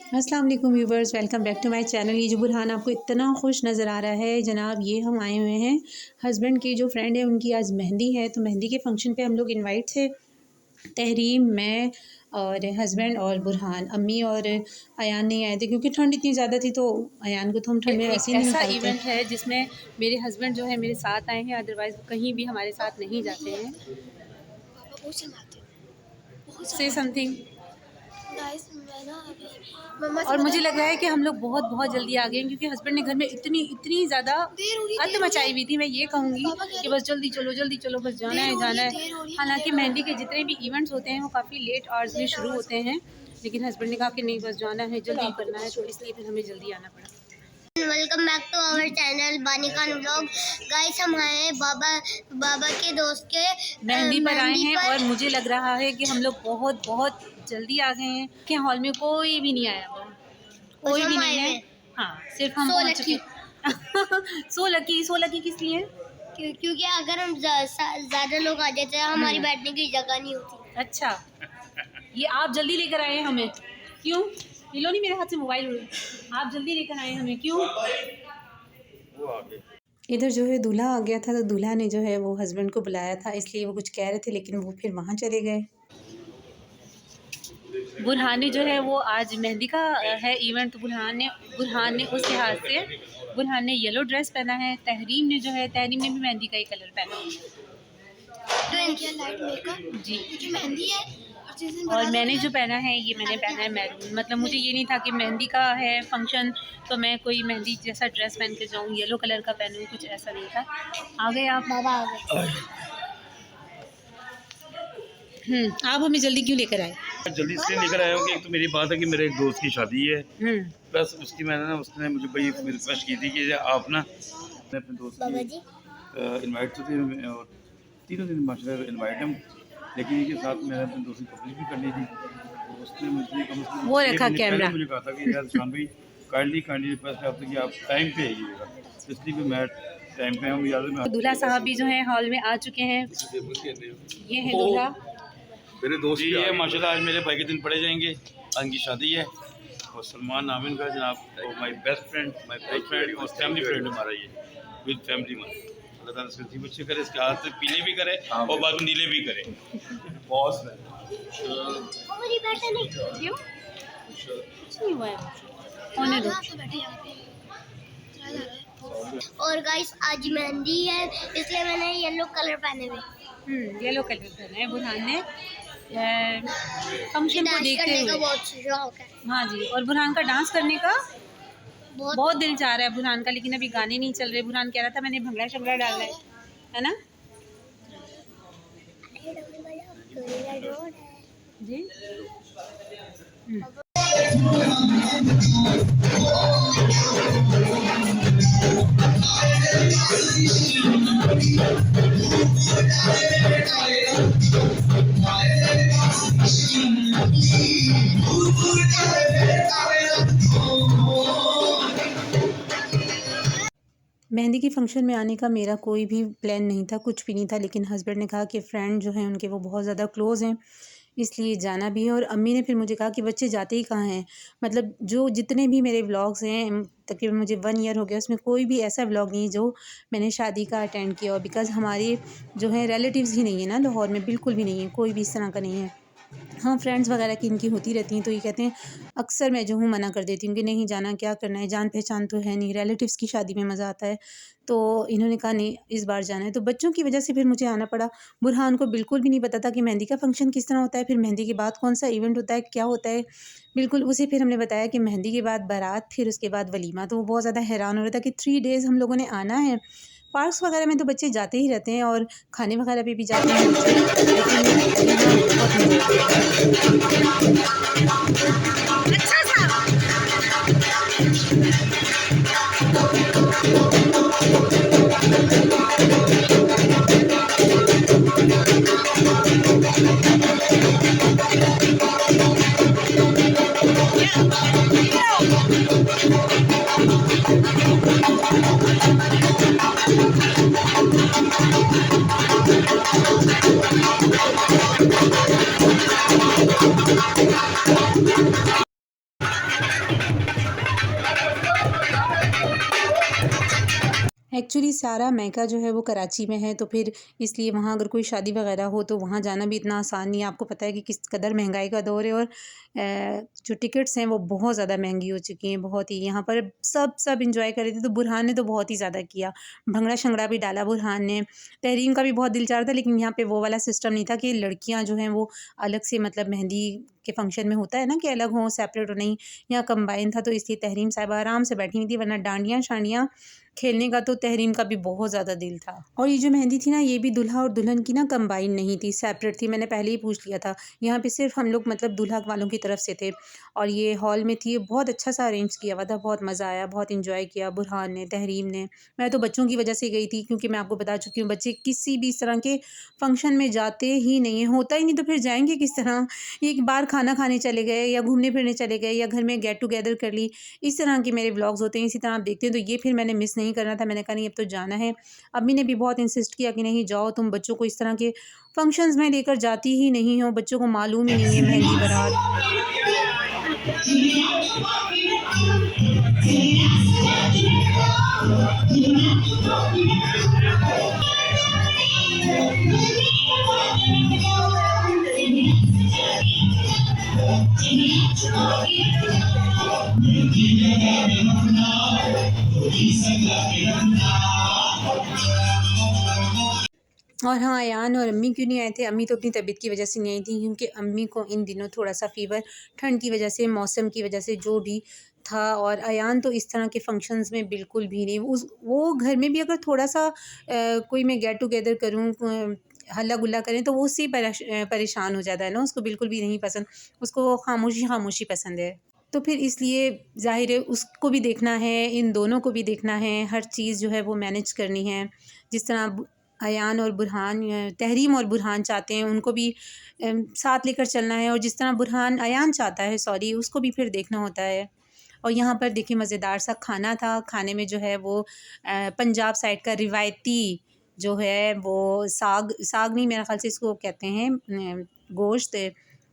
अस्सलाम वालेकुम viewers, welcome back to my channel. ये जो बुरहान आपको इतना खुश नज़र आ रहा है जनाब, ये हम आए हुए हैं हस्बैंड की जो फ्रेंड है उनकी आज मेहंदी है, तो मेहंदी के फंक्शन पे हम लोग इनवाइट थे। तहरीम, मैं और हस्बैंड और बुरहान, अम्मी और अयान नहीं आए थे क्योंकि ठंड इतनी ज़्यादा थी, तो अयान को तो हम ठंड में एक वैसे ही नहीं ऐसा निकालते। इवेंट है जिसमें मेरे हस्बैंड जो है मेरे साथ आए हैं, अदरवाइज कहीं भी हमारे साथ नहीं जाते हैं। पापा बहुत शर्माते हैं, बहुत से शर्माते समथिंग। हैं। गाइस मैं ना अभी मम्मा से और पता मुझे है लग रहा है कि हम लोग बहुत बहुत जल्दी आ गए हैं क्योंकि हस्बैंड ने घर में इतनी इतनी ज़्यादा देर हो रही अत मचाई हुई थी। मैं ये कहूँगी पापा कह कि रहे बस जल्दी चलो, बस जाना देर है हो रही जाना है, है। देर हो रही है, हालांकि देर हो मेहंदी रही के जितने भी इवेंट्स होते हैं वो काफ़ी लेट आवर्स में शुरू होते हैं, लेकिन हस्बैंड ने कहा कि नहीं, बस जाना है, जल्दी करना है, तो इसलिए फिर हमें जल्दी आना पड़ा। Welcome back to our channel Bani Khan vlog. Guys हम आए हैं बाबा के दोस्त के मेहंदी पर आए हैं पर। और मुझे लग रहा है कि हम लोग बहुत बहुत जल्दी आ गए हैं कि हॉल में कोई भी नहीं आया हुआ, कोई हम भी आए नहीं है। हैं। हाँ, सिर्फ हम So पहुंच lucky। चुके। सो लकी किस लिए? क्योंकि अगर हम ज्यादा लोग आ जाते हैं हमारी बैठने की जगह नहीं होती। अच्छा, ये आप जल्दी लेकर आए हैं हमें, क्यों? ये लो नहीं, मेरे हाथ से मोबाइल उड़। आप जल्दी लेकर आए हैं हमें, क्यों? इधर जो है दूल्हा आ गया था, तो दूल्हा ने जो है वो हस्बैंड को बुलाया था, इसलिए वो कुछ कह रहे थे लेकिन वो फिर वहाँ चले गए। बुरहान ने जो है वो आज मेहंदी का है इवेंट, तो बुरहान ने उस लिहाज से बुरहान ने येलो ड्रेस पहना है। तहरीम ने भी मेहंदी का ही कलर पहना है। लाइट मेकअप जी। क्योंकि मेहंदी है और मैंने जो पहना है ये मैंने पहना है मैरून। मतलब मुझे ये नहीं था कि मेहंदी का है फंक्शन तो मैं कोई मेहंदी जैसा ड्रेस पहन के जाऊँ, येलो कलर का पहनूँ, कुछ ऐसा नहीं था। आ गए आप? बाबा आ गए। आप हमें जल्दी क्यों लेकर आए? जल्दी इसलिए लेकर आया हूँ कि एक तो मेरी बात है कि मेरे एक दोस्त की शादी है, प्लस उसकी मैंने ना उसने मुझे बड़ी रिक्वेस्ट की थी कि आप ना अपने दोस्त बाबा की जी इनवाइट तो थे और तीनों दिन माशाल्लाह इनवाइट हम, लेकिन इनके साथ मैंने अपने दोस्त की पब्लिक भी करनी थी, तो उसने मुझे कम से कम वो एक रखा महीने कैमरा। पहले मुझे कहा था कि यार शाम भाई काइंडली रिक्वेस्ट है आपसे कि आप टाइम पे आइएगा, इसलिए भी मैं टाइम पे हूँ। याद है दूल्हा साहब भी जो है हॉल में आ चुके हैं। ये है दूल्हा। मेरे दोस्त जी है माशाल्लाह, आज मेरे भाई के दिन पड़े जाएंगे, इनकी शादी है और सलमान नामिन का जनाब my best friend, my best friend और फैमिली फ्रेंड हमारा ये विद फैमिली में। अल्लाह ताला इसके नसीब अच्छे करे, इसके हाथ से पीले भी करे और बाद में नीले भी करे। बॉस है क्यों? कुछ नहीं हुआ है, होने दो। और गाइस आज मेहंदी है इसलिए मैंने येलो कलर पहने हुए। येलो कलर पहना है बुरहान ने फंक्शन को देखते करने का हुए। बहुत शौक है। हाँ जी, और बुरहान का डांस करने का बहुत बहुत दिल चाह रहा है बुरहान का, लेकिन अभी गाने नहीं चल रहे। बुरहान कह रहा था मैंने भंगड़ा शंगड़ा डालना है ना जी? मेहंदी के फंक्शन में आने का मेरा कोई भी प्लान नहीं था, कुछ भी नहीं था, लेकिन हस्बैंड ने कहा कि फ्रेंड जो हैं उनके वो बहुत ज़्यादा क्लोज़ हैं, इसलिए जाना भी है। और अम्मी ने फिर मुझे कहा कि बच्चे जाते ही कहाँ हैं। मतलब जो जितने भी मेरे व्लॉग्स हैं, तकरीबन मुझे 1 ईयर हो गया, उसमें कोई भी ऐसा व्लॉग नहीं जो मैंने शादी का अटेंड किया हो, बिकॉज़ हमारे जो हैं रिलेटिव्स ही नहीं है ना लाहौर में, बिल्कुल भी नहीं है, कोई भी इस तरह का नहीं है। हाँ, फ्रेंड्स वगैरह की इनकी होती रहती हैं, तो ये कहते हैं अक्सर मैं जो हूँ मना कर देती हूँ कि नहीं जाना, क्या करना है, जान पहचान तो है नहीं, रिलेटिव्स की शादी में मज़ा आता है। तो इन्होंने कहा नहीं इस बार जाना है, तो बच्चों की वजह से फिर मुझे आना पड़ा। बुरहान को बिल्कुल भी नहीं पता था कि मेहंदी का फ़ंक्शन किस तरह होता है, फिर मेहंदी के बाद कौन-सा इवेंट होता है, क्या होता है, बिल्कुल उसे फिर हमने बताया कि मेहंदी के बाद बारात, फिर उसके बाद वलीमा। तो वो बहुत ज़्यादा हैरान हो रहा था कि 3 डेज़ हम लोगों ने आना है। पार्क्स वगैरह में तो बच्चे जाते ही रहते हैं और खाने वगैरह पे भी जाते हैं बच्चे, लेकिन यहाँ बहुत मज़ा आया। एक्चुअली सारा मैका जो है वो कराची में है, तो फिर इसलिए वहाँ अगर कोई शादी वगैरह हो तो वहाँ जाना भी इतना आसान नहीं है। आपको पता है कि किस कदर महंगाई का दौर है, और जो टिकट्स हैं वो बहुत ज़्यादा महंगी हो चुकी हैं, बहुत ही। यहाँ पर सब इंजॉय कर रहे थे, तो बुरहान ने तो बहुत ही ज़्यादा किया, भंगड़ा शंगड़ा भी डाला बुरहान ने। तहरीम का भी बहुत दिल चाह रहा था, लेकिन यहाँ पे वो वाला सिस्टम नहीं था कि लड़कियाँ जो हैं वो अलग से, मतलब मेहंदी के फंक्शन में होता है ना कि अलग हों, सेपरेट हो, नहीं, यहाँ कंबाइन था। तो इसलिए तहरीम साहिबा आराम से बैठी हुई थी, वरना डांडियाँ शांडियाँ खेलने का तो तहरीम का भी बहुत ज़्यादा दिल था। और ये जो मेहंदी थी ना, ये भी दूल्हा और दुल्हन की ना कंबाइन नहीं थी, सेपरेट थी। मैंने पहले ही पूछ लिया था। यहाँ पे सिर्फ हम लोग मतलब दूल्हा वालों की तरफ से थे, और ये हॉल में थी। बहुत अच्छा सा अरेंज किया हुआ था, बहुत मज़ा आया, बहुत इंजॉय किया बुरहान ने, तहरीम ने। मैं तो बच्चों की वजह से गई थी, क्योंकि मैं आपको बता चुकी हूँ बच्चे किसी भी इस तरह के फंक्शन में जाते ही नहीं है, होता ही नहीं, तो फिर जाएंगे किस तरह। एक बार खाना खाने चले गए, या घूमने फिरने चले गए, या घर में गेट टुगेदर कर ली, इस तरह के मेरे व्लॉग्स होते हैं। इसी तरह आप देखते हैं, तो ये फिर मैंने मिस नहीं करना था। मैंने कहा नहीं, अब तो जाना है। अम्मी ने भी बहुत इंसिस्ट किया कि नहीं जाओ, तुम बच्चों को इस तरह के फंक्शंस में लेकर जाती ही नहीं हो, बच्चों को मालूम ही नहीं है मेहंदी बारात। और हाँ, अयान और अम्मी क्यों नहीं आए थे? अम्मी तो अपनी तबीयत की वजह से नहीं आई थी, क्योंकि अम्मी को इन दिनों थोड़ा-सा फ़ीवर, ठंड की वजह से, मौसम की वजह से जो भी था। और अयान तो इस तरह के फंक्शंस में बिल्कुल भी नहीं। वो घर में भी अगर थोड़ा-सा कोई मैं गेट टुगेदर करूँ, हल्ला-गुल्ला करें, तो वो उससे ही परेशान हो जाता है ना, उसको बिल्कुल भी नहीं पसंद। उसको खामोशी पसंद है। तो फिर इसलिए ज़ाहिर है उसको भी देखना है, इन दोनों को भी देखना है, हर चीज़ जो है वो मैनेज करनी है। जिस तरह अयान और बुरहान, तहरीम और बुरहान चाहते हैं, उनको भी साथ लेकर चलना है, और जिस तरह बुरहान अयान चाहता है, सॉरी, उसको भी फिर देखना होता है। और यहाँ पर देखिए मज़ेदार सा खाना था। खाने में जो है वो पंजाब साइड का रिवायती जो है वो साग साग नहीं, मेरे ख़्याल से इसको कहते हैं गोश्त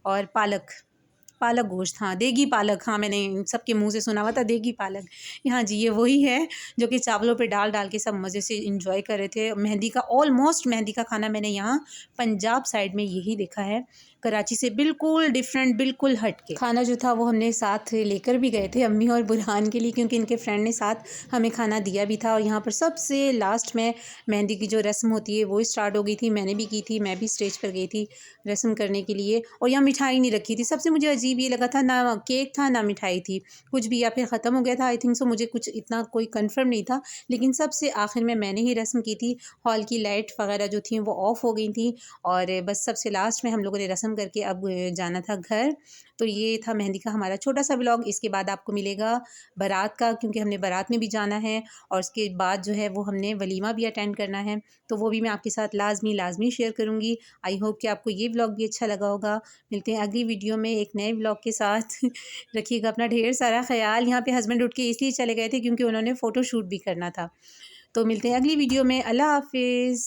और पालक गोश्त, हाँ, देगी पालक। हाँ, मैंने सबके मुँह से सुना हुआ था देगी पालक। हाँ जी, ये वही है जो कि चावलों पे डाल के सब मज़े से एंजॉय कर रहे थे। मेहंदी का, ऑलमोस्ट मेहंदी का खाना मैंने यहाँ पंजाब साइड में यही देखा है। कराची से बिल्कुल डिफरेंट, बिल्कुल हट के खाना जो था वो हमने साथ लेकर भी गए थे अम्मी और बुरहान के लिए, क्योंकि इनके फ्रेंड ने साथ हमें खाना दिया भी था। और यहाँ पर सबसे लास्ट में मेहंदी की जो रस्म होती है वो स्टार्ट हो गई थी। मैंने भी की थी, मैं भी स्टेज पर गई थी रस्म करने के लिए। और यहाँ मिठाई नहीं रखी थी। सबसे मुझे अजीब ये लगा था, ना केक था ना मिठाई थी, कुछ भी, या फिर ख़त्म हो गया था, आई थिंक सो। मुझे कुछ इतना कोई कंफर्म नहीं था, लेकिन सबसे आखिर में मैंने ही रस्म की थी। हॉल की लाइट वगैरह जो थी वो ऑफ़ हो गई थी, और बस सबसे लास्ट में हम लोगों ने रस्म करके अब जाना था घर। तो ये था मेहंदी का हमारा छोटा सा व्लॉग। इसके बाद आपको मिलेगा बारात का, क्योंकि हमने बारात में भी जाना है, और उसके बाद जो है वो हमने वलीमा भी अटेंड करना है, तो वो भी मैं आपके साथ लाजमी शेयर करूँगी। आई होप कि आपको ये व्लॉग भी अच्छा लगा होगा। मिलते हैं अगली वीडियो में एक नए व्लॉग के साथ। रखिएगा अपना ढेर सारा ख्याल। यहाँ पे हस्बैंड उठ के इसलिए चले गए थे क्योंकि उन्होंने फ़ोटो शूट भी करना था। तो मिलते हैं अगली वीडियो में। अल्लाह हाफ़िज़।